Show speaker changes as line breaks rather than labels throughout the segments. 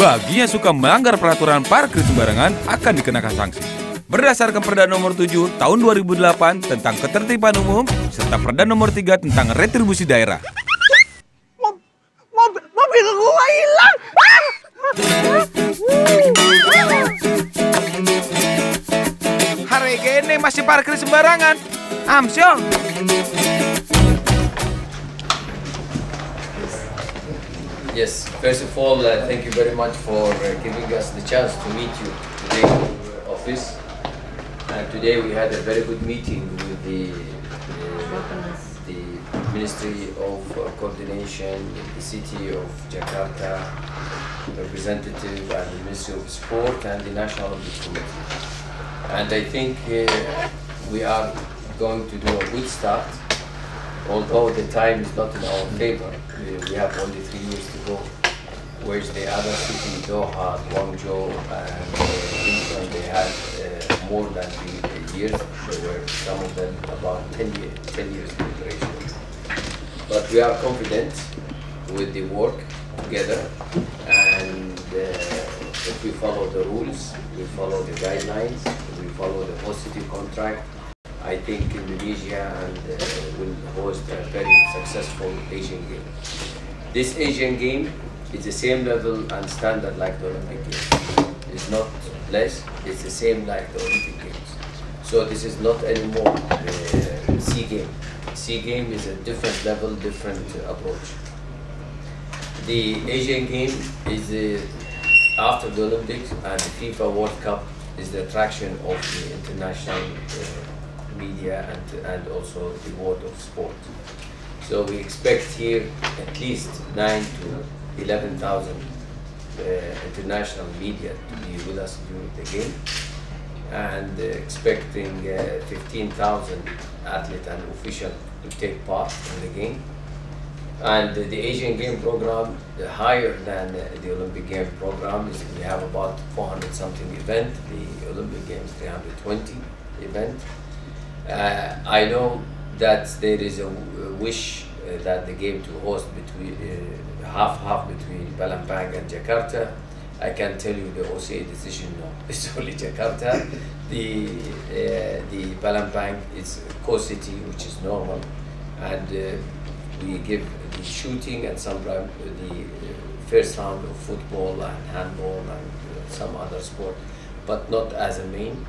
Bagi yang suka melanggar peraturan parkir sembarangan akan dikenakan sanksi. Berdasarkan Perda Nomor 7 Tahun 2008 tentang Ketertiban Umum serta Perda Nomor 3 tentang Retribusi Daerah.
Mobil gua hilang.
Hari gini masih parkir sembarangan. Amsyong.
Yes, first of all, thank you very much for giving us the chance to meet you today in your office. Today we had a very good meeting with the Ministry of Coordination, the City of Jakarta, representative and the Ministry of Sport and the National Olympic Committee. And I think we are going to do a good start, although the time is not in our favor. We have only 3 years to go, whereas the other city, Doha, Guangzhou, and Incheon, they had more than 3 years. There were some of them about 10 years preparation. But we are confident with the work together, and if we follow the rules, we follow the guidelines, we follow the host city contract, I think Indonesia will host a very successful Asian Game. This Asian Game is the same level and standard like the Olympic Games. It's not less, it's the same like the Olympic Games. So this is not anymore SEA Game. SEA Game is a different level, different approach. The Asian Game is after the Olympics and the FIFA World Cup is the attraction of the international media and also the world of sport. So we expect here at least 9 to 11,000 international media to be with us during the game, and expecting 15,000 athletes and officials to take part in the game. And the Asian Game program, higher than the Olympic Game program, is we have about 400 something event. The Olympic Games 320 event. I know that there is a wish that the game to host between half between Palembang and Jakarta. I can tell you the OCA decision no, it's only Jakarta. The Palembang is co-city, which is normal, and we give the shooting and sometimes the first round of football and handball and some other sport, but not as a main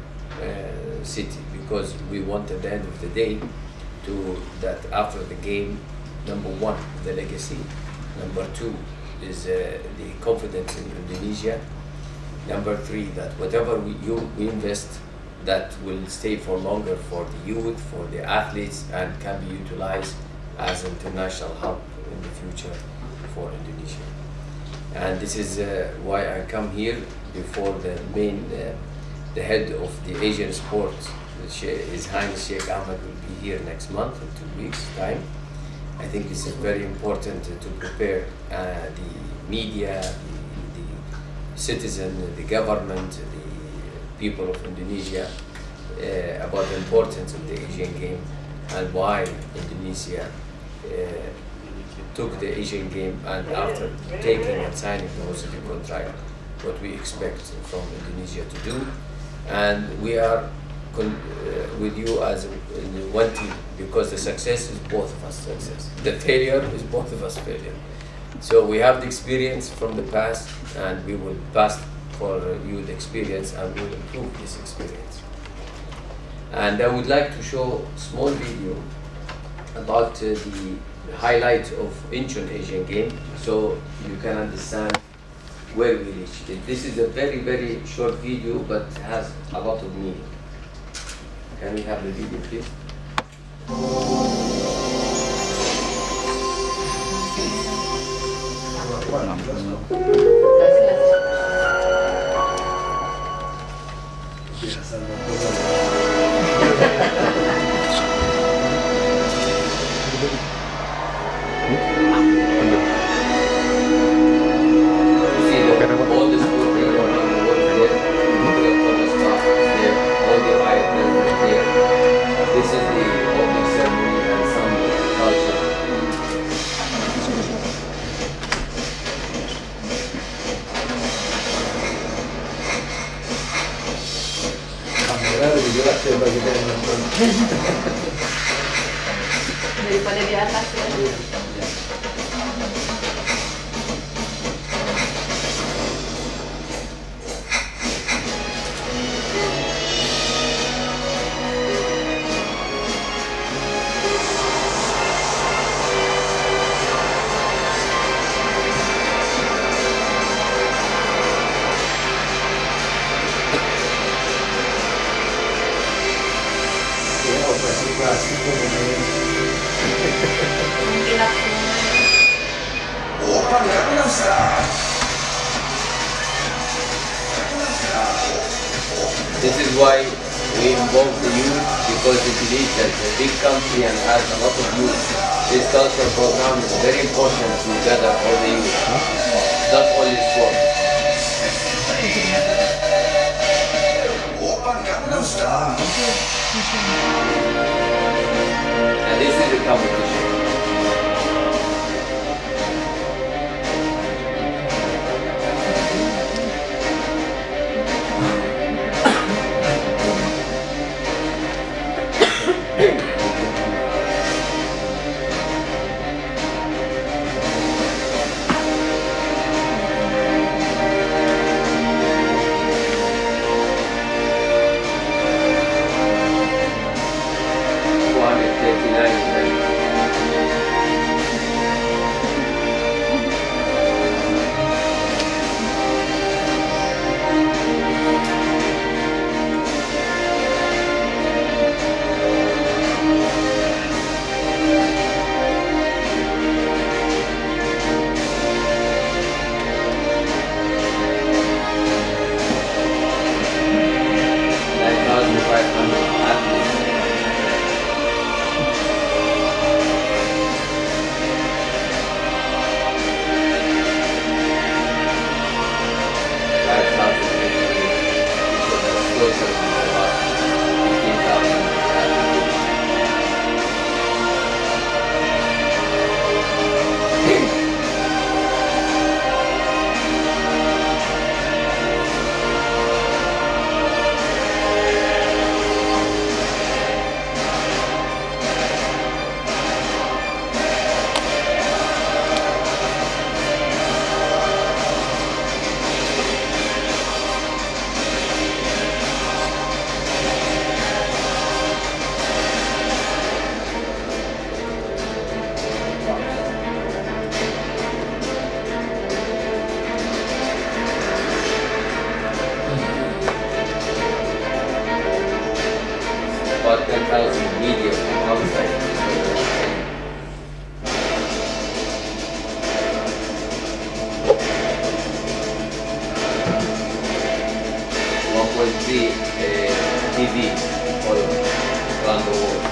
city, because we want at the end of the day to that after the game, number one, the legacy, number two is the confidence in Indonesia, number three, that whatever we invest, that will stay for longer for the youth, for the athletes, and can be utilized as an international hub in the future for Indonesia. And this is why I come here before the main the head of the Asian sport, His Highness Sheikh Ahmed, will be here next month in 2 weeks' time. I think this is very important to prepare the media, the citizen, the government, the people of Indonesia about the importance of the Asian Game and why Indonesia took the Asian Game, and after taking and signing the host city contract, what we expect from Indonesia to do. And we are with you as one team, because the success is both of us success. The failure is both of us failure. So we have the experience from the past, and we will pass for you the experience, and we will improve this experience. And I would like to show a small video about the highlight of Incheon Asian Game, so you can understand where we reached. This is a very, very short video, but has a lot of meaning. Can we have the video, please?
daripada di atas ya. Mungkin aku
This is why we involve the youth, because we believe that a big country and has a lot of youth. This cultural program is very important to gather all the youth, not only sport. And this is the competition. About 10,000 media from outside. 1.3 TV all around the world.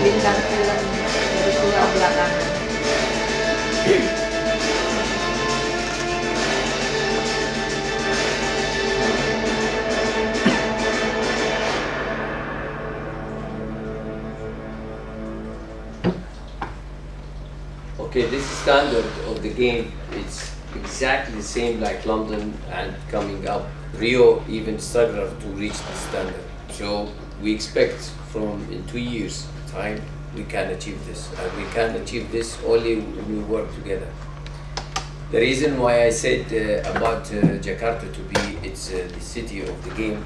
bintang film dari pulau belakangan.
Okay, this standard of the game, it's exactly the same like London and coming up. Rio even struggled to reach the standard. So we expect from in 2 years time we can achieve this. And we can achieve this only when we work together. The reason why I said about Jakarta to be the city of the game,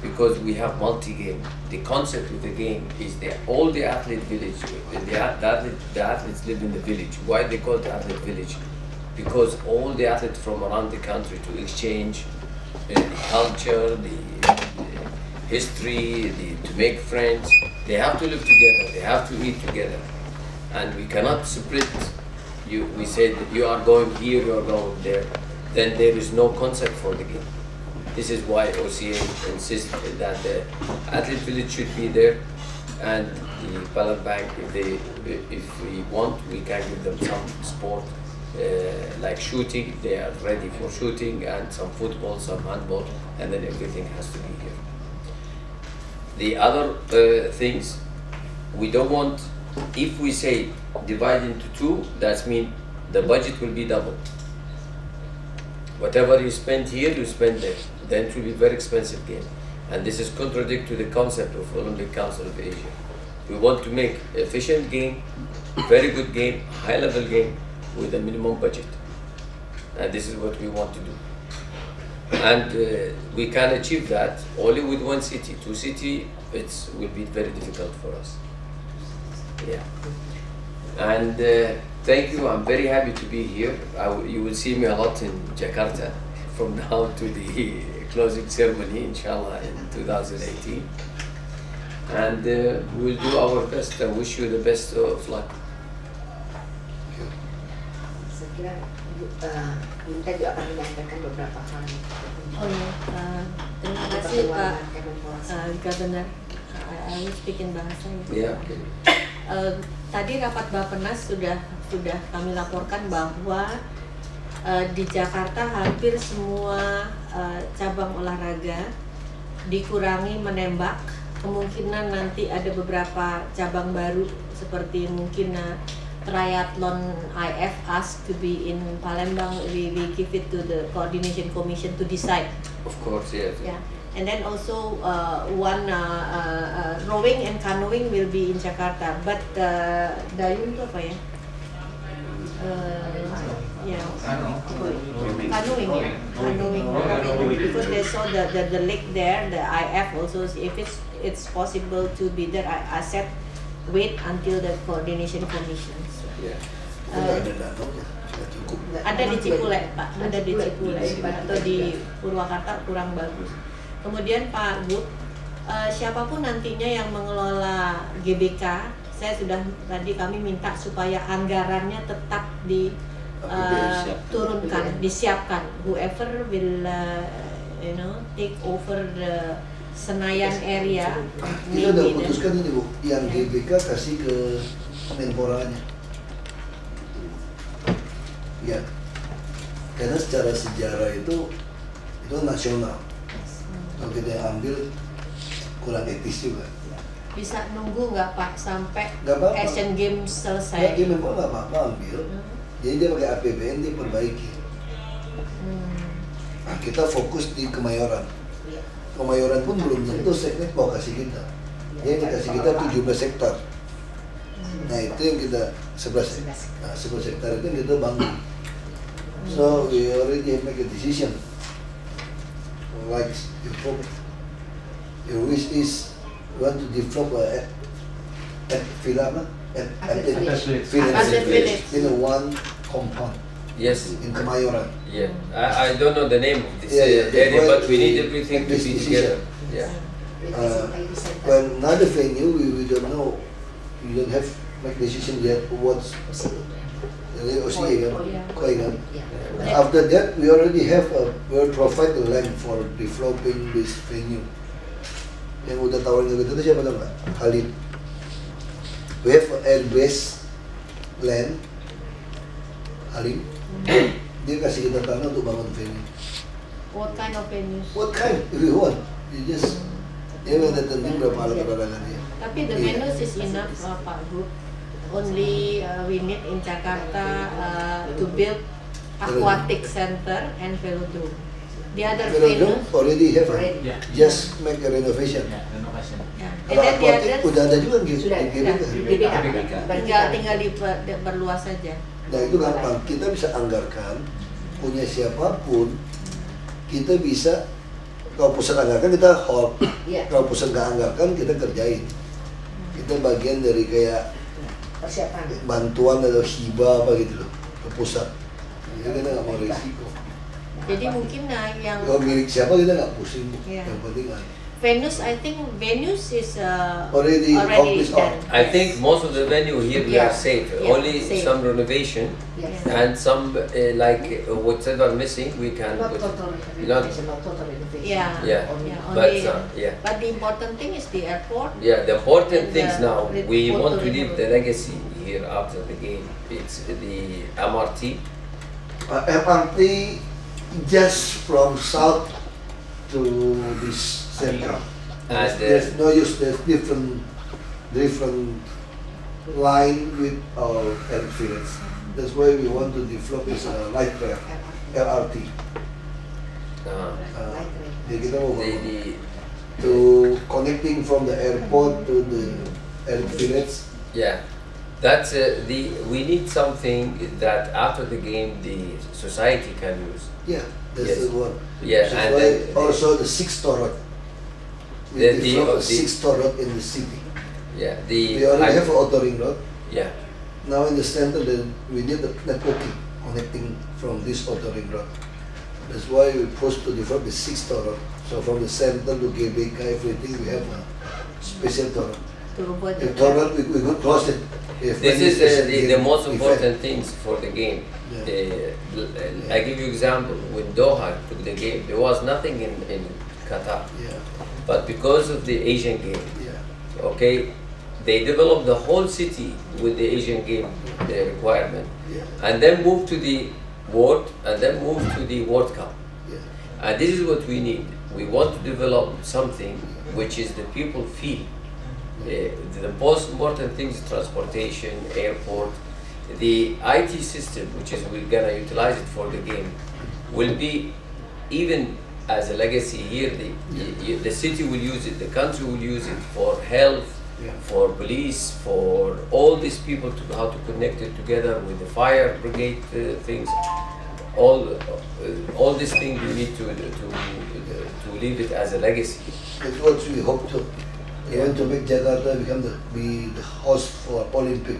because we have multi-game. The concept of the game is that all the athlete village, the athletes live in the village. Why they call it athlete village? Because all the athletes from around the country to exchange the culture, the history, to make friends. They have to live together, they have to eat together. And we cannot split. We said you are going here, you are going there. Then there is no concept for the game. This is why OCA insists that the athlete village should be there, and the ballot bank, if we want, we can give them some sport like shooting. They are ready for shooting, and some football, some handball, and then everything has to be here. The other things, we don't want, if we say divide into two, that means the budget will be double. Whatever you spend here, you spend there. Then it will be very expensive game. And this is contradict to the concept of Olympic Council of Asia. We want to make efficient game, very good game, high level game with a minimum budget. And this is what we want to do. And we can achieve that only with one city. Two city, it will be very difficult for us. Yeah. And thank you. I'm very happy to be here. You will see me a lot in Jakarta from now to the closing ceremony, inshallah, in 2018. And we'll do our best. I wish you the best of luck.
Saya kira Minta juga akan menyampaikan beberapa hal.
Terima kasih Pak Governor. I will speak in bahasa.
Yeah, okay.
Tadi rapat Bappenas sudah kami laporkan bahwa di Jakarta hampir semua cabang olahraga dikurangi menembak. Kemungkinan nanti ada beberapa cabang baru seperti mungkin triathlon IF asked to be in Palembang. We give it to the coordination commission to decide.
Of course, yes.
Yeah. And then also one rowing and canoeing will be in Jakarta. But dayung itu apa ya? Canoeing. Because they saw the lake there, the IF also. If it's possible to be there, I said wait until the coordination commission.
Yeah.
Ada di Cipule, Pak. Ada di Cipule atau di Purwakarta kurang bagus. Kemudian Pak Gub, siapapun nantinya yang mengelola GBK, saya sudah tadi kami minta supaya anggarannya tetap diturunkan, disiapkan. Whoever will take over the Senayan area.
Kita udah putuskan ini Bu, yang GBK kasih ke Menporanya. Ya, karena secara sejarah itu nasional. Kalau kita yang ambil kurang etis juga.
Bisa nunggu nggak Pak sampai
apa-apa.
Asian Games selesai?
Ya, Menpora nggak apa-apa ambil. Jadi dia pakai APBN dia perbaiki. Nah, kita fokus di Kemayoran. Kemayoran pun belum tentu seknet mau kasih kita. Dia dikasih kita 17 hektar. Nah itu yang kita 11 hektar itu yang kita bangun. So we already make a decision. Like your wish is want to develop village in one compound.
Yes.
In Kemayoran.
Yeah. I don't know the name of this area, but we need everything to be together. Yeah.
When another venue, we don't know. We don't have make decision yet. What's after that, we already have we provide the land for developing this venue. Yang udah tawarin kita itu siapa tahu nggak? Khalid. We have airbase land. Khalid. Dia kasih kita tanah untuk bangun venue.
What kind of venues?
What kind? If you want, you just dia minta tentuin berapa alat olahraga dia.
Tapi the venues is enough, Pak Gub. Only we need in Jakarta to build aquatic center and velodrome. The other
Velodrome
venues
already have, just make a renovation.
Yeah. And
Kalau
then the
aquatic
others
udah ada juga gitu.
Sudah,
tinggal diperluas saja.
Nah itu gampang, kita bisa anggarkan, punya siapapun, kita bisa, kalau pusat anggarkan kita hold, kalau pusat nggak anggarkan kita kerjain. Kita bagian dari kayak
Persiapan.
bantuan atau hibah apa gitu loh, ke pusat. Jadi kita nggak mau risiko.
Jadi mungkin yang
Kalau milik siapa kita nggak pusing,
Yeah.
yang penting kan.
Venus, I think Venus is
Already
done.
I think most of the venue here we are safe.
Yeah,
Only
safe.
some renovation and some whatever missing we can
Not
put.
total renovation, not total renovation.
Yeah. But
Only, but the important thing is the airport.
Yeah, the important
And
things
the
now, we
report
want
to
to leave
remember.
the legacy here after the game. It's the MRT.
MRT just from south to this center. There's no use. There's different line with our airfields. That's why we want to develop this light rail, LRT. Jadi kita mau to connecting from the airport to the airfields.
Yeah, that's we need something that after the game the society can use.
Yeah, that's the one.
Yeah,
That's
and
why
then
also the sixth road. We develop a sixth road in the city.
yeah,
We already have an auto ring road.
yeah.
Now in the center, then we need the networking connecting from this auto ring road. That's why we pushed to develop the sixth road. So from the center to GBK, everything we have a special toll. If toll we could cross it. If
This is the most
event.
important things for the game.
Yeah.
I give you example. When Doha took the game, there was nothing in Qatar,
Yeah,
but because of the Asian game,
yeah,
okay, they developed the whole city with the Asian game requirement,
yeah,
and then moved to the World, and then moved to the World Cup.
yeah.
And this is what we need. We want to develop something which is the people feel. The most important thing is transportation, airport, the IT system, which is we're gonna utilize it for the game, will be even as a legacy here. The city will use it, the country will use it for health,
Yeah.
for police, for all these people to how to connect it together with the fire brigade things. All these things we need to leave it as a legacy.
That's what we hope to. We want to make Jakarta be the host for Olympic.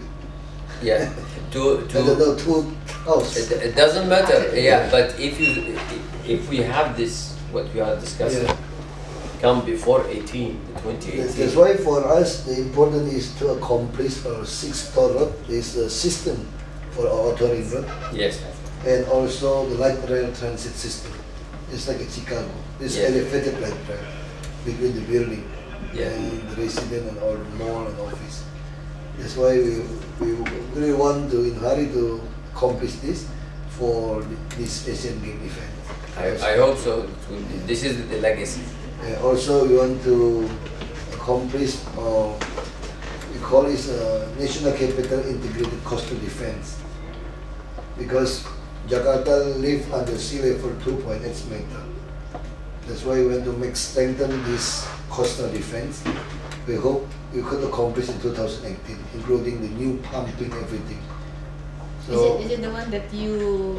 Yeah,
I don't know, two house.
it doesn't matter. Yeah, but if we have this, what we are discussing,
Yeah.
come before 2018.
That's why for us the important is to accomplish our sixth toll road. Is a system for our auto ring road
Yes.
and also the light rail transit system. It's like a Chicago. This
Yeah.
elevated light rail between the building
Yeah.
and the resident and all mall and office. That's why we really want to in hurry to accomplish this for this Asian Game event.
I hope so. This is the legacy.
Also, we want to accomplish, we call it National Capital Integrated Coastal Defense, because Jakarta live under sea level 2.8 meter. That's why we want to strengthen this coastal defense. We hope we could accomplish in 2018, including the new pumping, everything. So
Is it the one that you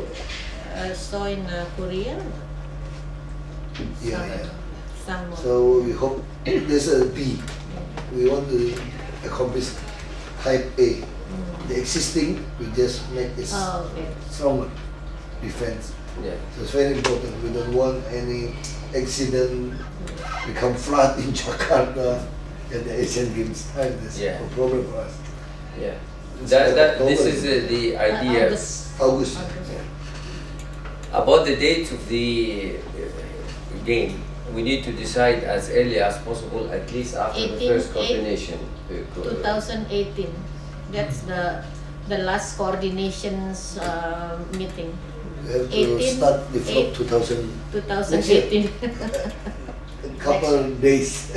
saw in Korea?
yeah, yeah.
Some
So we hope there's a B. We want to accomplish type A. The existing, we just make it
okay.
stronger defense.
Yeah.
So it's very important. We don't want any accident become flood in Jakarta at the Asian Games time. That's
Yeah.
a problem for us.
Yeah.
It's
This
October.
is the idea.
August.
About the date of the game, we need to decide as early as possible, at least after the
18,
first coordination.
2018. That's the last coordinations meeting.
We have to
18,
start develop
2018.
a couple days.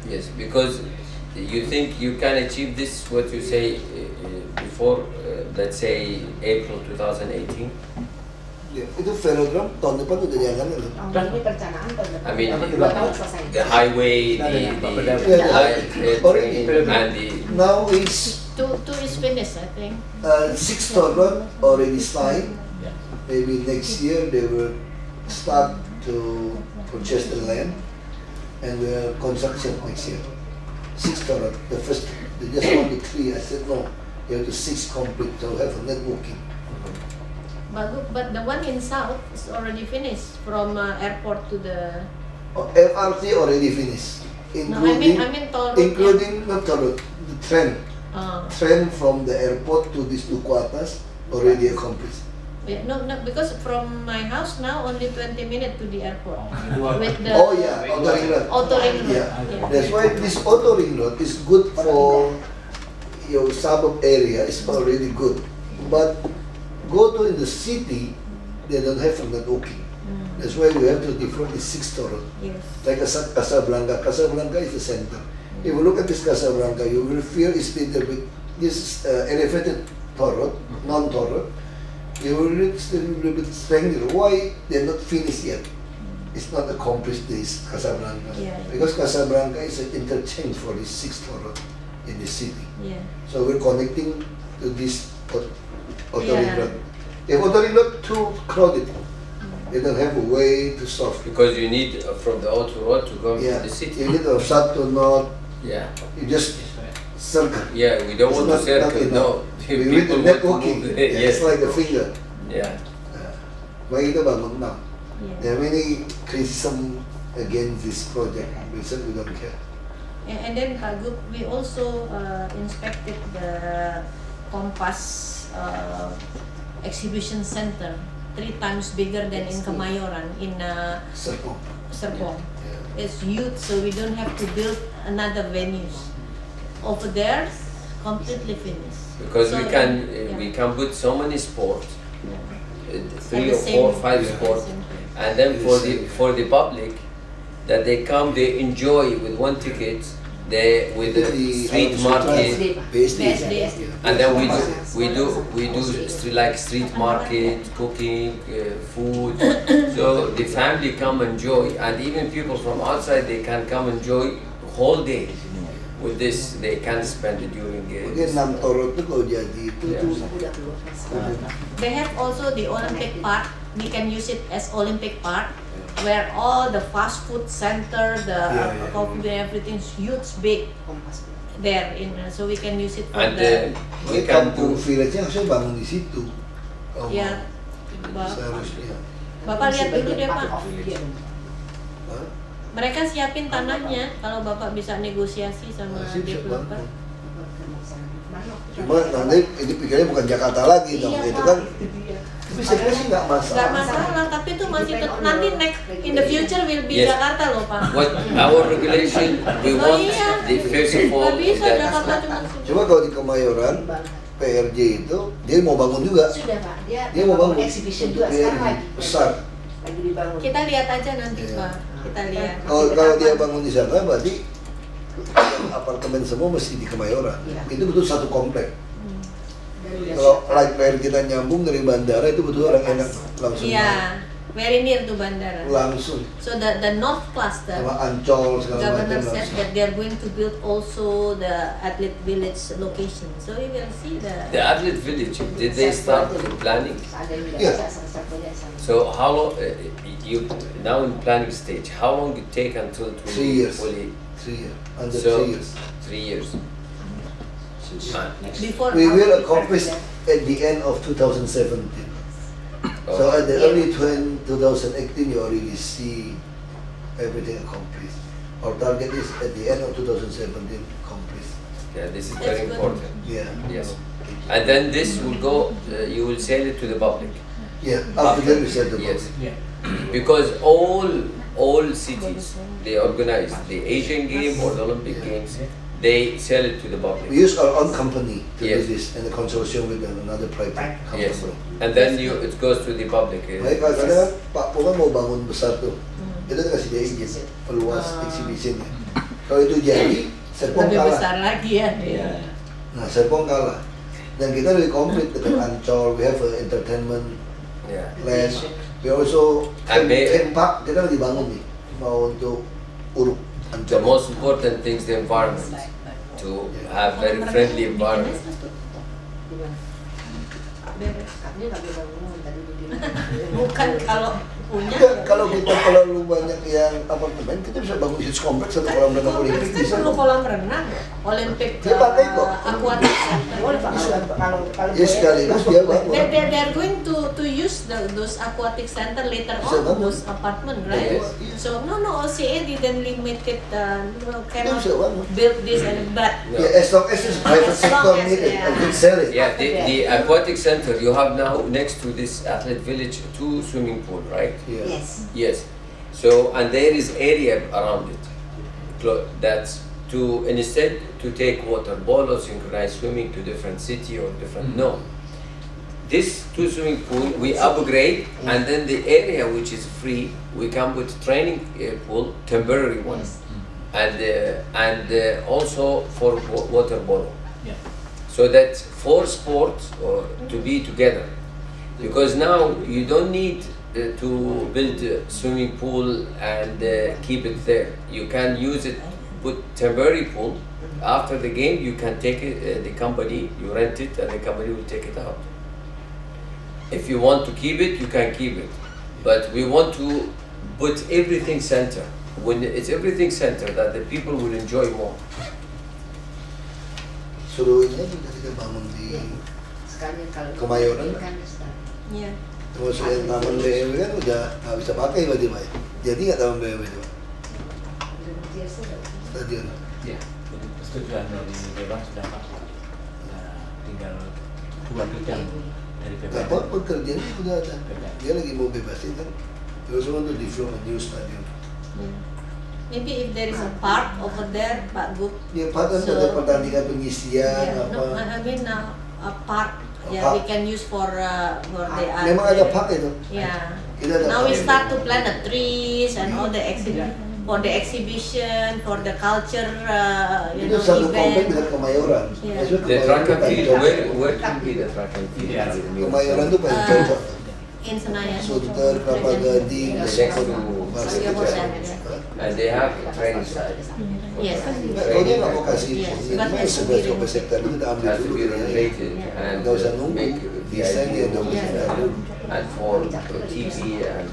Yes, because you think you can achieve this, what you say, before, let's say, April 2018?
Ya, itu velodrome tahun depan udah diangkat loh.
Ini perencanaan tahun depan.
I mean,
Dua tahun selesai.
the highway, the light train, and the...
Now is
Two is finished, I think.
6 toll road already signed. Maybe next year they will start to purchase the land and will construction next year. 6 toll road. The first, they just wanted 3. I said no, you have to 6 complete to have a networking.
But the one in south is already finished from airport to the.
LRT already finished, including
I mean toll road.
including not toll road, the train.
Uh,
Train from the airport to these Duku Atas already accomplished.
yeah, no, because from my house now only 20 minutes to the airport. With the
Oh yeah, auto ring road.
auto ring road.
Yeah. That's why this auto ring road is good for your suburb area. It's already good, but go to in the city, they don't have networking. That's why we have to develop the 6 toll road.
Yes.
Like Casablanca. Casablanca is the center. If you look at this Casablanca, you will feel it's little bit, this elevated toll road, non-toll road. You will reach a little bit strength. Why they're not finished yet? It's not accomplished this Casablanca.
Yeah.
Because Casablanca is an interchange for this 6 toll road in the city.
Yeah.
So we're connecting to this auto ring
Yeah.
road. If auto ring road too crowded, they don't have a way to solve.
Because you need from the outer road to come
Yeah,
to the city.
you need a south to north.
Yeah.
You just circle.
Yeah, we don't
It's
want to
not
circle.
enough.
No,
We need
people
the
want to
networking.
move.
Yeah,
Yes.
it's like a finger.
Yeah.
Why kita bangun now?
Yeah.
There are many criticism against this project. We said we don't care.
And then Pak Gub, we also inspected the Kompas exhibition center, 3 times bigger than in Kemayoran in
Serpong.
Serpong.
Yeah.
It's huge, so we don't have to build another venues. Over there, completely finished.
Because
So,
we can put so many sports,
yeah.
3
At
or
the
4 or
same-
5
at the
sports,
same time.
and then for the public that they come, they enjoy with one ticket. They with the street market,
Best day.
and then we do street market, cooking, food. So the family come enjoy, and even people from outside they can come enjoy whole day. With this, they can spend it during
Mungkin 6 torot itu kalau jadi itu
Yeah.
tuh
Udah keluar.
They have also the Olympic Park. We can use it as Olympic Park, where all the fast food center, the
Yeah.
coffee, everything's huge, big
Kompas.
there. So we can use it for
and
the
we
Mungkin
can
kampung
do.
village-nya harusnya bangun di situ. Oh,
ya.
seharusnya.
Bapak lihat dulu deh Pak.
Iya.
Hah?
Mereka siapin tanahnya. Kalau Bapak bisa negosiasi sama
Masih bisa
developer.
bangun. Cuma nanti ini pikirnya bukan Jakarta lagi dong,
Iya,
itu
Pak.
kan. Tapi saya kira sih nggak
Nggak
masalah.
masalah, tapi itu masih nanti next in the future will be
Yes.
Jakarta loh Pak.
What our regulation, we
Oh,
want
iya.
the first of all
Nggak bisa
that
Jakarta cuma
Coba kalau di Kemayoran, PRJ itu dia mau bangun juga.
Sudah Pak,
Dia mau bangun
exhibition juga
Dia
sekarang lagi.
besar.
Lagi dibangun.
kita lihat aja nanti
Iya.
Pak. Kita lihat.
Kalau dia bangun di sana berarti apartemen semua mesti di Kemayoran.
Iya.
Itu betul satu komplek.
Dan udah
Kalau
siap.
light rail kita nyambung dari bandara itu betul orang enak langsung
Iya, very near to bandara.
langsung
So the North Cluster,
sama Ancol segala
Governor
macam
said
langsung.
that they are going to build also the Athlete Village location. So we will see
the
the.
athlete village. Did they start the planning?
Ada yang udah
Iya.
satu-satunya sama.
So how long you now in planning stage? How long it take until to
3 years.
fully?
3 years, under
So
3 years.
3 years.
Before
We will accomplish at the end of 2017. So at the
Yeah.
early 2018, you already see everything accomplished. Our target is at the end of 2017 accomplished.
Yeah, this is
That's
very
good.
important.
Yeah.
Yes, and then this will go. You will sell it to the public.
Yeah. After that, we said the
Yes,
public.
because all cities they organize the Asian Game or the Olympic Games. They sell it to the public.
We use our own company to
Yes.
do this and a consortium with another private company.
Yes, and then it goes to the public.
Baik, kadang-kadang Pak Puma mau bangun besar tuh, itu kasih dia izin, perluas
Ah.
exhibitionnya. Kalau itu jadi, Serpong
lebih
kalah.
besar lagi ya.
Nah, Serpong kalah. Dan kita lebih komplit dengan Ancol, we have a entertainment
Yeah.
land. We also
And they-
theme park kita lagi bangun nih, mau untuk Uruk
The
Ancol.
most important thing is the environment. To have very friendly environment.
Gimana?
Beres.
Kami nggak boleh bangun tadi begini.
Bukan kalau punya.
Kalau kita terlalu banyak yang apartemen, kita bisa bangun huge kompleks satu kolam renang Olimpik
Kan
bisa.
perlu kolam renang, Olimpik,
Dia pakai kok.
aquatic center.
Boleh Pak, kalau
Ya sekaligus dia bangun.
They're going to use those aquatic center later
Bisa
on,
bangun.
those apartment, right?
Yes.
So no, OCA didn't limit it, cannot
bisa bangun.
build this and but.
No.
Yeah, as long as it's private
As long
sector
as,
need it,
yeah.
I could sell it.
Yeah, the aquatic center you have now next to this athlete village 2 swimming pool, right?
Yeah.
Yes.
Yes. So and there is area around it. That's to instead to take water polo, synchronized swimming to different city or different. No, this two swimming pool we upgrade, and then the area which is free we can put training pool, temporary one, and also for water polo. So that for sports to be together, because now you don't need to build a swimming pool and keep it there. You can use it, put temporary pool. After the game, you can take it. The company, you rent it, and the company will take it out. If you want to keep it, you can keep it. But we want to put everything center. When it's everything center, that the people will enjoy more.
Suruhnya juga kita bangun di
Sekalian kalau
Kemayoran.
kan start.
Iya.
terus yang taman BMW kan udah nggak bisa pakai tiba-tiba ya. Jadi nggak taman BMW itu
Biasa dah.
stadion.
Ya, persetujuan dari Dewan sudah Pak. Nah, tinggal 2 bidang dari
Nggak
PPM.
apa-apa kerjanya udah ada. Dia lagi mau bebasin kan. Terus want to develop a new stadion.
Maybe if there is a park over there, Pak Gub.
Ya Pak kan
So-
ada pertandingan pengisian
Yeah, no,
apa.
I mean a park.
A
Yeah,
park.
we can use for the
Memang ada park itu.
Yeah.
Kita ada
Now we
park.
start to plant the trees and all the for the exhibition, for the culture,
Itu satu komplek
event.
dengan Kemayoran.
Yeah.
Maksudnya
The track and field,
Kemayoran
where can be the track and field?
Yeah.
Kemayoran tuh paling cocok.
In Senayan.
Sunter, Kelapa Gading,
Next
Sekon,
to
Basket.
Hotel.
And they have training side.
Yes.
Kalau dia nggak mau kasih
Yes,
ini
but
mah
has to
11
be
hektar itu udah ambil
Has to
dulu
be
ya.
renovated and
Nggak usah nunggu.
make
Desain ya
VIP
udah
Yeah.
bisa dulu.
and for TV and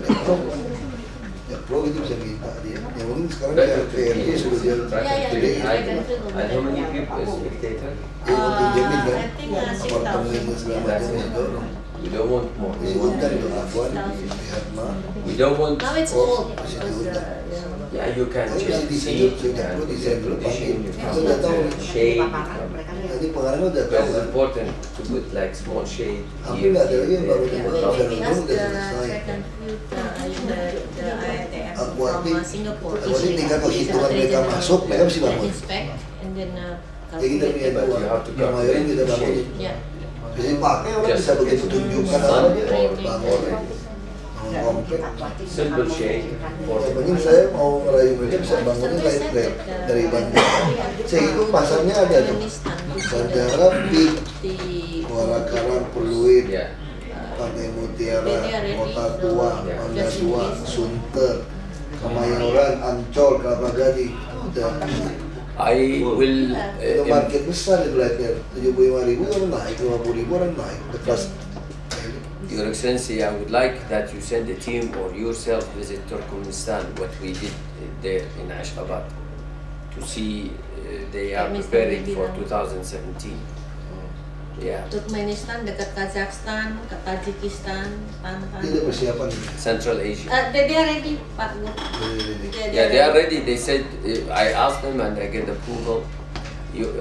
Ya pro itu bisa minta dia. Yang penting sekarang
Track
dia
and field.
PRD sudah dia
Track
Yeah,
and
yeah,
field.
track and field.
And how many people is spectator?
dia mau pinjemin kan.
I think 6,000.
Apartemen dan segala macam ya dorong.
We don't want more.
Isi hutan itu Afwan, lihat mah.
We don't want.
Now it's
Oh,
old
masih
because
diundang.
Yeah, you can
Oh,
change
masih
the
desain
seat,
dulu,
you can
desain dulu,
condition, you
panggil.
can
Kita udah tahu.
put shade.
Nanti pengarangnya udah
But
tahu
it's
kan.
important to put like small shade
Hampir nggak ada lagi yang baru
Yeah,
dibuat.
we asked the
Udah selesai.
track and field, the IATF
Aquatic.
from Singapore.
Aquatic tinggal kalau hitungan mereka masuk, mereka mesti bangun.
Inspect and then
Ya kita punya
But
dua.
you have to
Yang Kemayoran kita
calculate
bangunin.
Yeah.
Jadi pakai orang
Just
bisa begitu tunjukkan apa
sun
dia
or
bangun.
or
Bangun komplek.
simple shade for
Yang penting saya mau ngerayu mereka bisa bangunin light rail dari bandara. Saya hitung pasarnya ada tuh. Bandara, Pik, Muara Karang, Peluit,
yeah.
Pantai Mutiara, Kota Tua, Mangga Tua, Sunter, Kemayoran, Ancol, Kelapa Gading. Udah.
I will
Itu market besar itu light rail. 75.000 orang naik, 50.000 orang naik. Lepas
Your Excellency, I would like that you send a team or yourself visit Turkmenistan, what we did there in Ashgabat, to see they are preparing for 2017. Yeah,
Turkmenistan dekat Kazakhstan, ke Tajikistan, Tantan.
ini persiapan.
Central Asia.
They are ready, Pak Gub.
Yeah, they are ready. They said, I asked them and I get approval.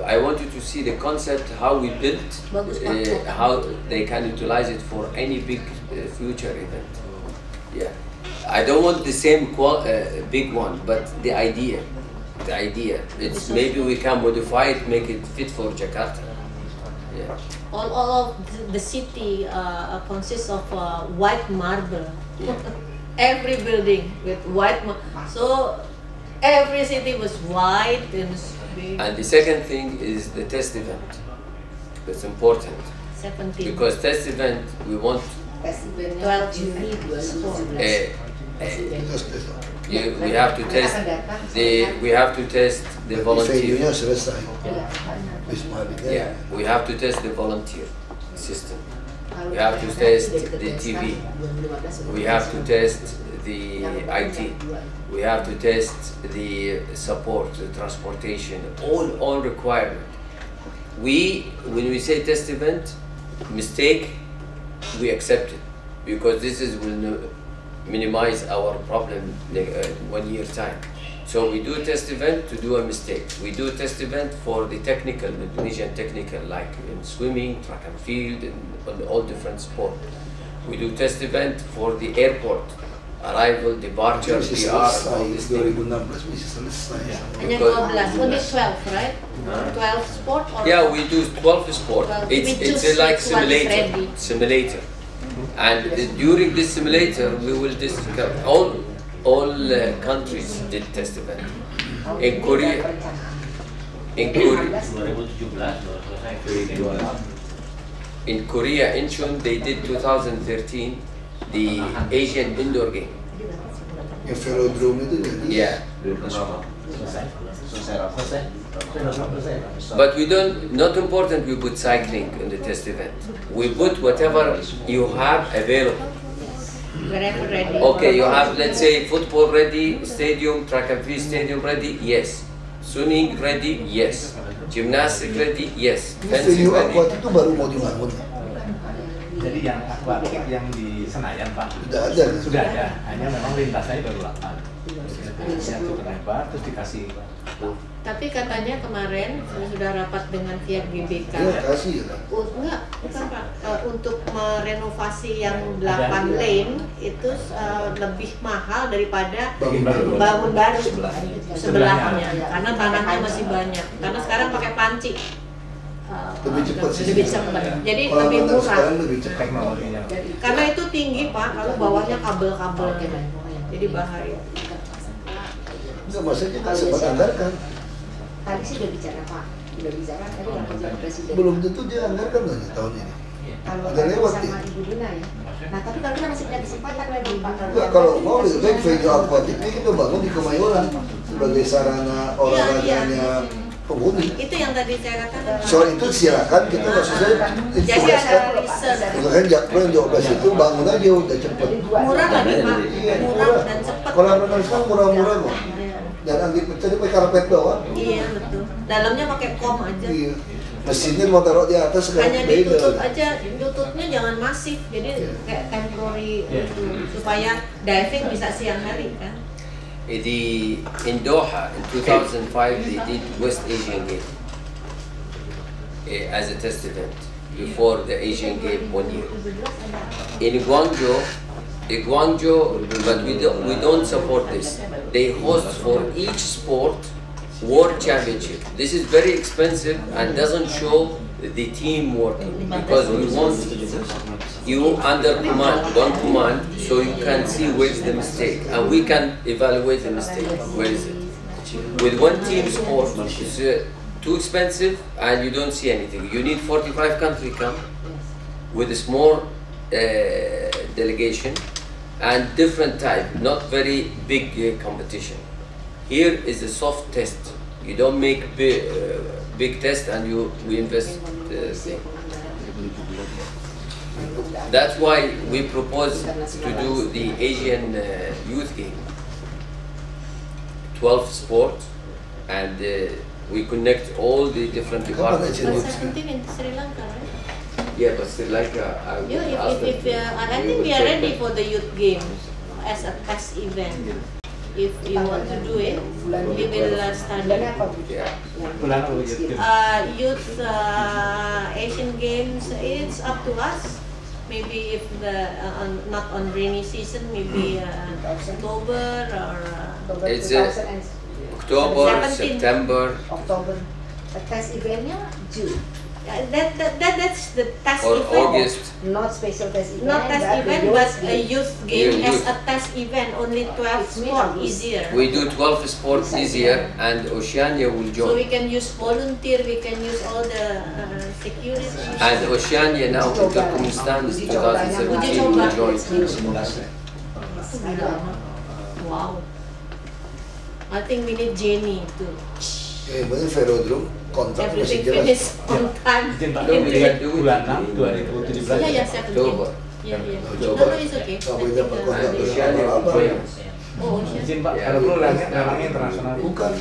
I want you to see the concept, how we built,
Bagus, Pak.
how they can utilize it for any big future event. Yeah, I don't want the same big one, but the idea. The idea. It's maybe we can modify it, make it fit for Jakarta. Yeah.
All of the city consists of white marble.
Yeah.
Every building with white marble. So every city was white and big.
And the second thing is the test event. It's important
17.
because test event we want.
12 Juni 2004.
Terus
We have to test the volunteer.
venue-nya selesai. Wisma Habibnya.
Yeah, we have to test the volunteer system. We have to test the TV. We have to test the IT. We have to test the support, the transportation, all requirement. When we say test event, mistake, we accept it because this will minimize our problem 1 year time. So we do a test event to do a mistake. We do a test event for the technical, Indonesian technical, like in swimming, track and field, and all different sport. We do test event for the airport, arrival, departure,
Bisa
PR, all
selesai,
these things.
2016 bisa selesai.
Hanya 12, only 12, right? 12 sport or
Yeah, we do 12 sport.
12.
It's
We choose
like
which one is ready.
simulator. And during this simulator, we will discuss all countries did test event. In Korea,
2017 baru selesai.
in Korea, Incheon, they did 2013 the Asian indoor game.
Yang velodrome itu jadi.
Yeah.
Selesai.
But we don't, not important we put cycling in the test event. We put whatever you have available.
wherever ready.
Okay, you have, let's say, football ready, stadium, track and field stadium ready, yes. Swimming ready, yes. Gymnastic ready, yes. Fencing
Venue
ready.
aquatic itu baru mau dibangun.
Jadi yang akuatik yang di Senayan Pak
Sudah ada.
sudah ada, hanya memang lintasannya baru 8. Yang cukup lebar terus dikasih.
Tapi katanya kemarin sudah rapat dengan pihak GBK.
Iya, kasih ya.
Enggak, bukan Pak. Untuk merenovasi yang 8 lane itu lebih mahal daripada bangun baru sebelahnya. Karena tanahnya masih banyak. Karena sekarang pakai panci.
Lebih cepat sih.
Lebih cepat. Jadi
Kalau
lebih
benar
murah.
sekarang lebih cepat.
Teknologinya.
Karena itu tinggi Pak, lalu bawahnya kabel-kabel. Jadi bahaya.
Enggak, maksudnya kan sempat anggarkan.
Tadi sih udah bicara Pak, udah bicara tadi lapor sama Presiden.
Belum tentu dia anggarkan lagi tahun ini.
Kalau
Ada lewat
sama
ya.
Ibu Dina ya. Nah tapi kalau kita masih punya kesempatan lagi Pak.
Enggak, kalau mau lebih baik venue aquatic ini kita bangun di Kemayoran sebagai sarana olahraganya penghuni.
Itu yang tadi saya katakan.
Soal itu silakan kita maksudnya
Jadi ada
ditugaskan.
research.
Makanya Jakpro yang 12 itu bangun aja udah cepet.
Murah lagi Pak,
Iya,
murah dan cepat.
Kolam renang sekarang murah-murah kok.
Iya.
Dan anti pecah pakai karpet doang.
Iya betul. Dalamnya pakai kom aja.
Iya. Mesinnya mau taruh di atas
Hanya
sekarang
ditutup
beda.
aja, tutupnya jangan masif. Jadi kayak temporary itu supaya diving bisa siang hari kan.
In Doha in 2005 they did West Asian Game as a test event before the Asian Game 1 year. In Guangzhou, but we don't support this. They host for each sport world championship. This is very expensive and doesn't show the team working because we want you under command, one command, so you can see where's the mistake and we can evaluate the mistake. Where is it? With one team sport, it's too expensive and you don't see anything. You need 45 countries come with a small delegation and different type, not very big competition. Here is a soft test. You don't make big test and we invest thing. That's why we propose to do the Asian youth game. 12 sport and we connect all the different departments.
Asian
But
Youth
17 in Sri Lanka, right?
Yeah, but Sri Lanka, I would
Yeah,
ask them
if
to-
I think we are ready for the youth games as a test event. If you want to do it, we will study.
Yeah.
Bulan lalu gitu.
Youth Asian Games, it's up to us. Maybe if not on rainy season, maybe October or.
It's October,
17.
September,
Oktober. Test eventnya June.
That's the test
or
event.
August.
Not special test event.
Not test
but
event,
youth
but a
game.
youth game
Yeah,
as
youth.
a test event. Only 12
It's made
sport
of this.
easier.
We do 12 sports this year and Oceania will
So we
join.
can use volunteer, we can use all the security.
And Oceania now in Turkmenistan is 2017 will join.
Wow. I think we need Jenny to
Bener velodrome kontrak masih
everything
jelas.
finish on time.
Izin Pak,
No, we can do it.
bulan 6 2017.
Yeah, yeah, 17.
October.
Yeah, yeah. No,
October.
no, it's okay.
Nggak boleh dapat kontrak
And
dari
Oceania will
apa-apa.
join.
Oh, yeah.
Izin Pak,
Ya.
kalau perlu lelangnya internasional.
Bukan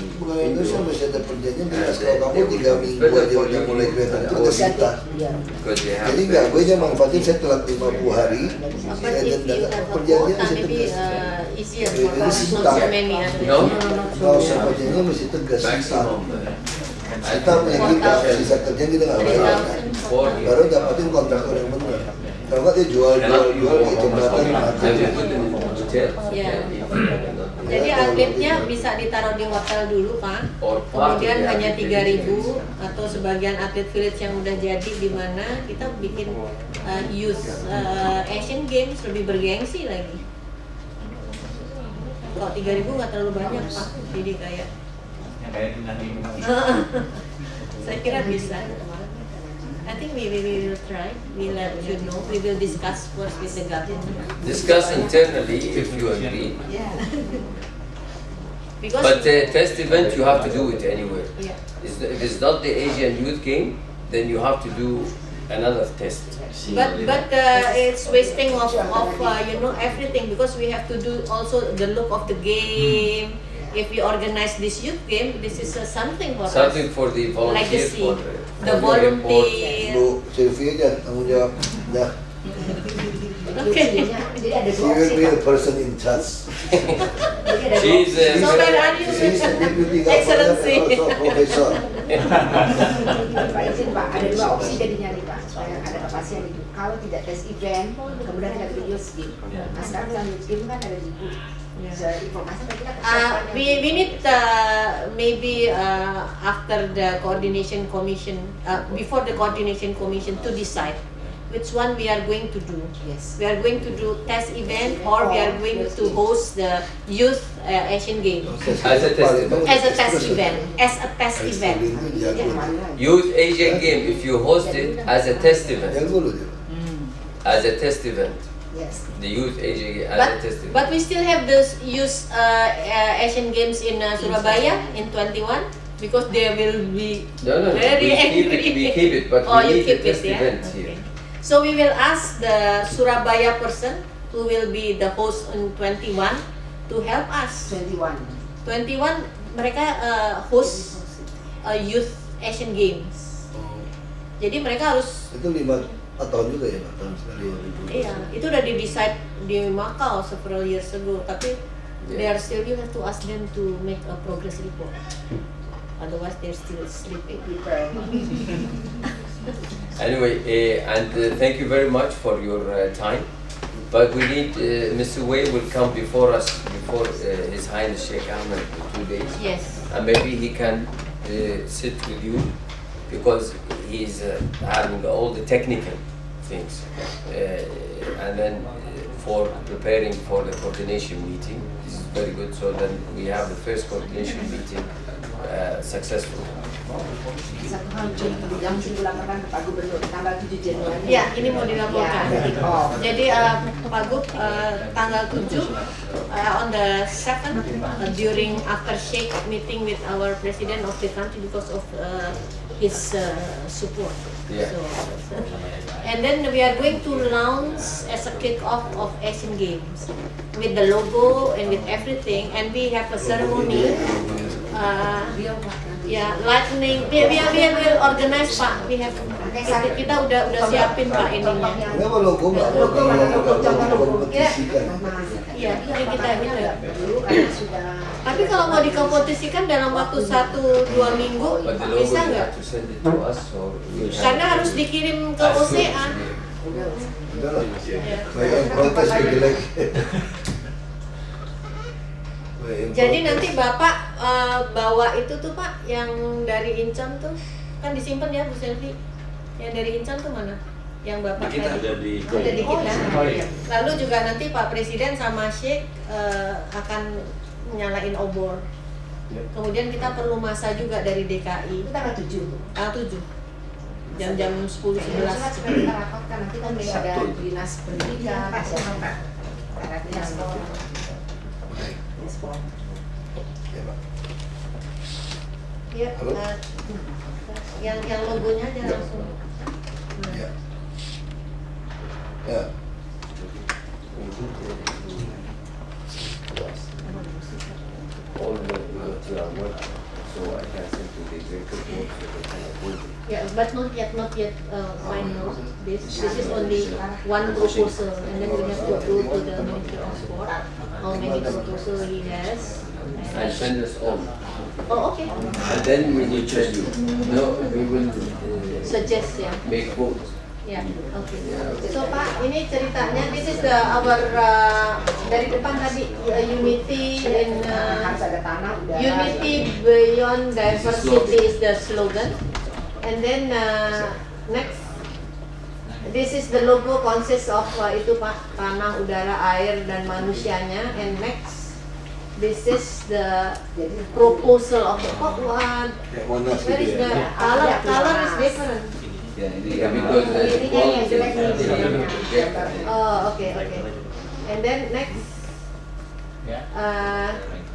Indonesia masih ada perjanjian jelas kalau kamu 3 minggu aja udah mulai kelihatan itu udah sita.
Because they have
Jadi nggak, gue aja manfaatin saya telat 50 hari.
But
Saya
if
dan
you have a
perjanjian
quota,
masih
maybe
tegas.
easier
Jadi
for us,
sita.
not so many others.
No?
Nggak usah perjanjian masih tegas sita.
maximum
Sita punya kita, sisa kerja kita nggak bayar.
3,000.
Baru dapatin kontraktor yang benar. Kalau nggak dia jual gitu,
I
belakang
will put them in detail.
Yeah. Jadi atletnya bisa ditaruh di hotel dulu Pak. Kemudian hanya 3.000 atau sebagian atlet village yang udah jadi di mana kita bikin youth Asian Games lebih bergengsi lagi. Kalau 3.000 nggak terlalu banyak Pak, jadi kayak
yang kayak ini.
saya kira bisa. I think we will try. We let you know. We will discuss first with the government.
Discuss internally if you agree.
Yeah. Because
But test event you have to do it anywhere.
yeah.
If it's not the Asian Youth Game, then you have to do another test.
But it's wasting of everything because we have to do also the look of the game. If we organize this youth game, this is something for
Something
us.
for the volunteers,
Legacy.
for
The volunteer.
Lu Sylvie aja tanggung jawab. Dah.
Okay.
Jadi ada
She
dua
will
opsi
be
Pak.
the person in charge.
Jadi ada dua
She's
opsi.
So where are you?
She is deputy governor
Excellency.
and also professor.
Pak izin Pak, ada dua opsi jadinya nih Pak supaya ada kepastian itu. Kalau tidak tes event, kemudian kita bikin youth game. Nah sekarang yang youth game kan ada di Ibu. Informasi tadi kita kesiapannya.
We need maybe after the coordination commission, before the coordination commission to decide which one we are going to do.
Yes.
We are going to do test event or we are going to host the youth Asian Games
As a test event.
as a test event. As a test event.
Youth Asian Game, if you host it as a test event,
Jago lu dia.
as a test event,
Yes.
the Youth Asian Game as a test event.
But we still have this youth Asian Games in Surabaya in 21 because they will be
No,
very
we keep it, but
Oh,
we
you
need the
keep
test
it, yeah?
event
Okay.
here.
So we will ask the Surabaya person who will be the host in 21 to help us.
21.
21 mereka host youth Asian Games. Jadi mereka harus
Itu 4 tahun juga ya Pak, tahun sekali.
iya, itu udah di-decide di Macau several years ago, tapi they are still, you have to ask them to make a progress report. Otherwise they're still sleeping.
Anyway, thank you very much for your time. But we need Mr. Wei will come before us, before His Highness Sheikh Ahmed in 2 days,
Yes.
and maybe he can sit with you because he's having all the technical things, and then for preparing for the coordination meeting. This is very good. So then we have the first coordination meeting successful.
Satu hal yang mesti dilaporkan ke Pak Gubernur tanggal 7 Januari.
Ya, ini mau dilaporkan.
Ya,
Jadi Pak Gub tanggal 7 on the 7th during after Sheikh meeting with our president of the country because of his support.
Yeah.
So, and then we are going to launch as a kick-off of Asian Games with the logo and with everything, and we have a ceremony. Ya, lightning. We will organize Pak. We have kita udah siapin Pak ininya.
Kenapa logo Mbak?
Logo mana logo? Contoh logo.
Kompetisikan.
Iya, ini kita.
Dulu karena sudah.
Tapi kalau mau dikompetisikan dalam waktu 1-2 minggu
But the logo
bisa
you
nggak?
have to send it to us, or we have
Karena harus dikirim ke
as soon
OCA.
as
Udah lah. Banyak yang protes lagi lagi.
Jadi nanti Bapak bawa itu tuh Pak yang dari Incheon tuh kan disimpan ya Bu Selvi. Yang dari Incheon tuh mana? Yang Bapak
Kita
tadi.
ada di
Ada di kita.
Oh, iya.
Lalu juga nanti Pak Presiden sama Sheikh akan nyalain obor. Kemudian kita perlu masa juga dari DKI.
Itu tanggal 7.
Tanggal 7. Jam-jam 10-11.
Supaya kita rapatkan nanti kan ada dinas pendidikan, ada dinas sekolah.
Ya Pak.
Ya,
Halo?
yang logonya aja
Ya.
langsung.
Ya. Ya.
all the material work, so I can send to the executive board so they can approve it.
Yeah, but not yet final. This is only one proposal, and then we have to go to the Ministry of Sport. How many proposal he has?
And send us all.
Oh, okay.
And then we will tell you. No, we will
Suggest, yeah.
make vote.
Ya, oke. So Pak, ini ceritanya. This is the our dari depan tadi unity in
harus ada tanah udara.
unity beyond diversity is the slogan. And then next, this is the logo consists of itu Pak, tanah, udara, air dan manusianya. And next, this is the proposal of the what?
Monas
Where is
gitu
the
ya.
color? Color is different.
Ya ini
Yeah, because the
Ininya yang jelek nih,
quality
sebenarnya.
is
Oh, okay. And then next,
Ya.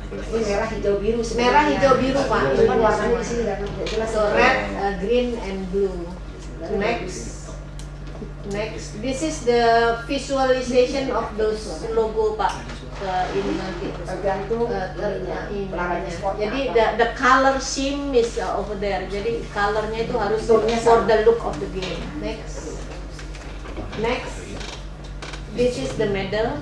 Ini merah, hijau, biru sebenarnya.
Merah, hijau, biru, Pak.
Cuman warnanya di sini nggak jelas.
so red, green, and blue. Next, this is the visualization of those logo Pak. Ini nanti.
Tergantung
Ini.
olahraganya sport.
Jadi the color scheme is over there. Jadi colornya itu harus
Tone-nya
for
sama.
the look of the game. Next, this is the medal.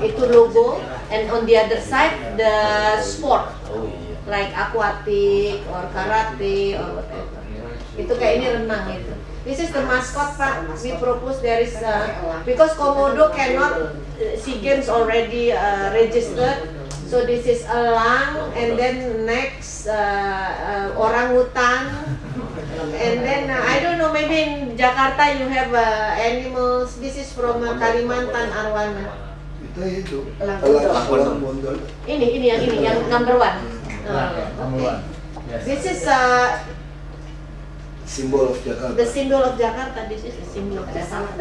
Itu logo, and on the other side the sport, like aquatic or karate or whatever. Itu kayak ini renang itu. This is the mascot Pak. We propose there is because Komodo cannot SEA Games already registered. So this is elang, and then next orangutan, and then I don't know, maybe in Jakarta you have animals. This is from Kalimantan Arwana.
Itu
Elang
bondol.
Ini yang number one.
Number one. Yes.
This is
Simbol of Jakarta.
the symbol of Jakarta. This is the symbol of
Ada
Jakarta.
sama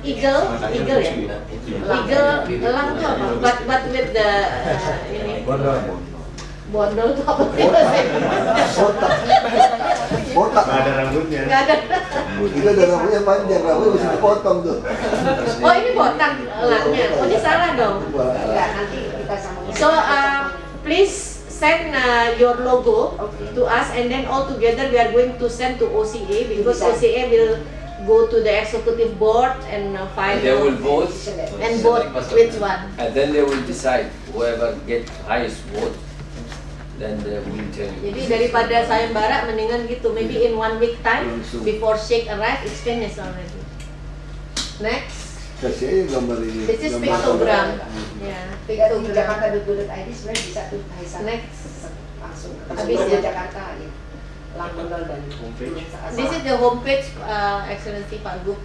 Eagle ya. Eagle, elang itu apa? But with the ini. Bondol itu apa sih?
Botak.
Ada rambutnya.
Nggak ada.
Itu ada rambutnya panjang, rambutnya mesti dipotong tuh.
Oh ini botak elangnya. Oh ini salah dong.
Enggak, nanti kita sambungin.
So please send your logo to us, and then all together we are going to send to OCA because OCA will go to the executive board and
And they will vote,
and vote which one.
and then they will decide whoever get highest vote, then they will tell you.
Jadi daripada sayembara mendingan gitu, maybe in 1 week time before Sheikh arrive it's finished already. Next,
Kasih aja gambar ini.
this is
gambar
pictogram.
gambar.
Ya,
Di
pictogram.
Jakarta.go.id sebenarnya bisa tuh Aisyah.
Next.
Langsung
Habis
logo
ya?
Jakarta ya. Langkondol dan
This is the homepage, Excellency Pak Gub.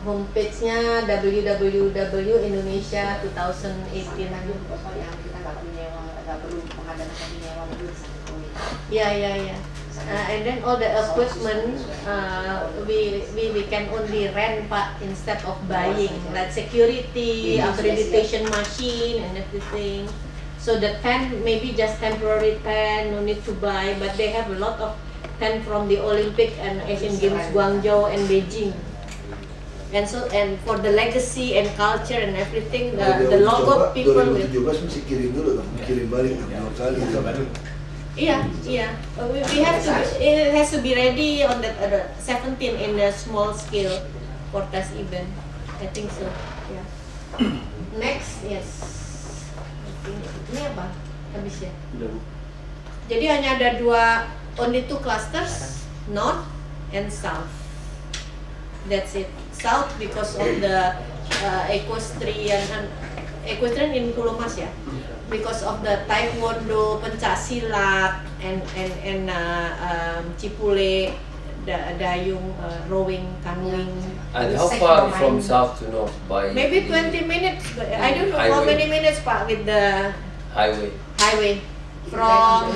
Homepage-nya www.indonesia 2018.
yang kita nggak perlu mengadakan nyewa mobil sama kami.
Ya. And then all the equipment we can only rent Pak instead of buying, like security, accreditation machine and everything. So the tent maybe just temporary tent, no need to buy, but they have a lot of tent from the Olympic and Asian Games Guangzhou and Beijing. And for the legacy and culture and everything, the logo people will.
2017 mesti kirim dulu dong, kirim balik 2 kali itu baru.
Yeah. We have to. It has to be ready on the 17 in the small scale for test event. I think so. Yeah. Next, yes. Ini apa? Habis ya. Jadi hanya ada only 2 clusters, north and south. That's it. South because of the equestrian in Pulau Mas ya. Because of the taekwondo, pencak silat, and cipule, dayung, rowing, canoeing.
And how far from south to north by
Maybe 20 minutes. But I don't know how
Highway.
many minutes Pak with the
highway?
from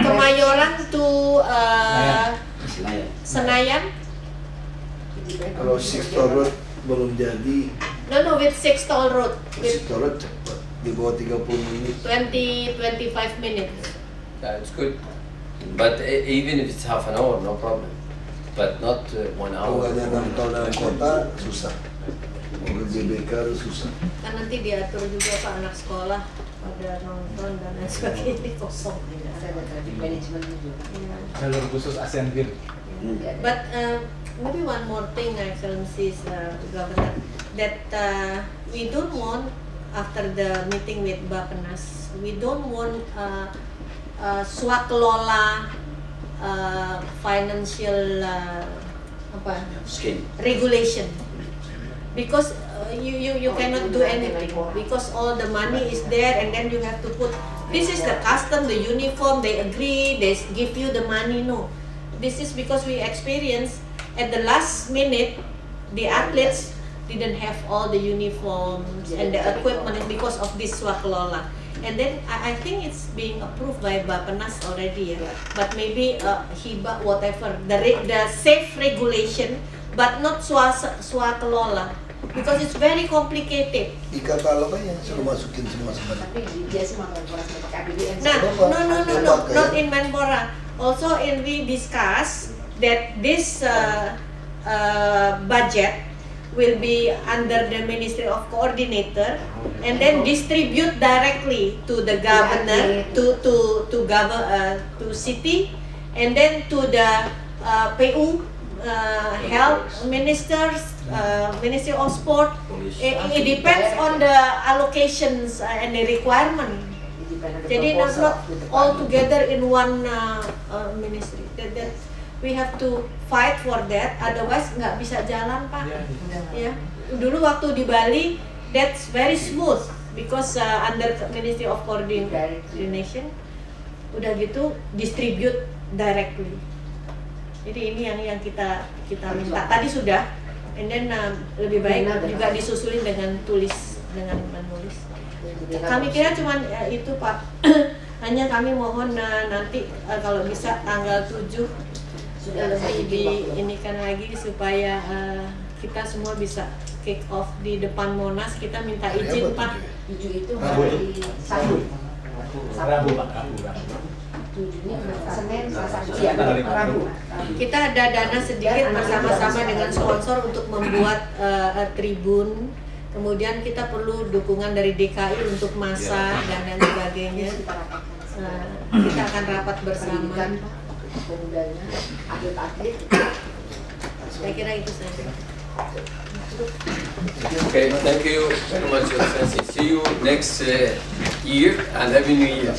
Kemayoran to Senayan.
Kalau 6 toll road belum jadi,
No, with 6 toll road.
6 toll road cepat, di bawah 30 menit.
20-25 minutes.
Yeah, it's good. But even if it's half an hour, no problem. But not 1
Kalau
hour.
nggak ada 6 tahun dalam kota, susah. Mau ke GBK harus susah.
Kan nanti diatur juga Pak anak sekolah pada nonton dan lain sebagainya kosong.
Ada traffic management juga.
Jalur khusus ASEAN Games.
But maybe one more thing, Excellencies, Governor, that we don't want after the meeting with Bappenas, we don't want swakelola financial regulation, because you cannot do anything because all the money is there, and then you have to put, this is the custom, the uniform, they agree, they give you the money. No, this is because we experience at the last minute the athletes didn't have all the uniforms and the equipment because of this swakelola. And then I think it's being approved by Bappenas already, but maybe HIBA, whatever, the safe regulation, but not swakelola, because it's very complicated.
Di katalog aja suruh masukin semua sebenarnya.
Tapi dia semua Menpora sudah pakai APBN.
No, not in Menpora. Also, we discuss that this budget will be under the Ministry of Coordinator, and then distribute directly to the governor, to city, and then to the PU, health ministers, Ministry of Sport. It depends on the allocations and the requirement. Jadi not all together in one ministry. That we have to fight for that, otherwise nggak bisa jalan, Pak. Ya, dulu waktu di Bali, that's very smooth because under Ministry of Coordination, udah gitu distribute directly. Jadi ini yang kita minta. Tadi sudah, and then lebih baik juga disusulin dengan menulis. Kami kira cuman itu, Pak. Hanya kami mohon nanti kalau bisa tanggal 7 sudah lebih diinikan lagi supaya kita semua bisa kick off di depan Monas. Kita minta izin, Pak.
7 itu hari Sabtu.
Rabu, Pak. Rabu.
7-nya Senin, Selasa, Rabu.
Kita ada dana sedikit bersama-sama dengan sponsor untuk membuat tribun. Kemudian kita perlu dukungan dari DKI untuk masa dan sebagainya. Kita akan rapat bersama.
Pemudanya, atlet-atlet.
Saya kira itu saja.
Okay, thank you very much, Your Excellency. See you next year, and Happy New Year.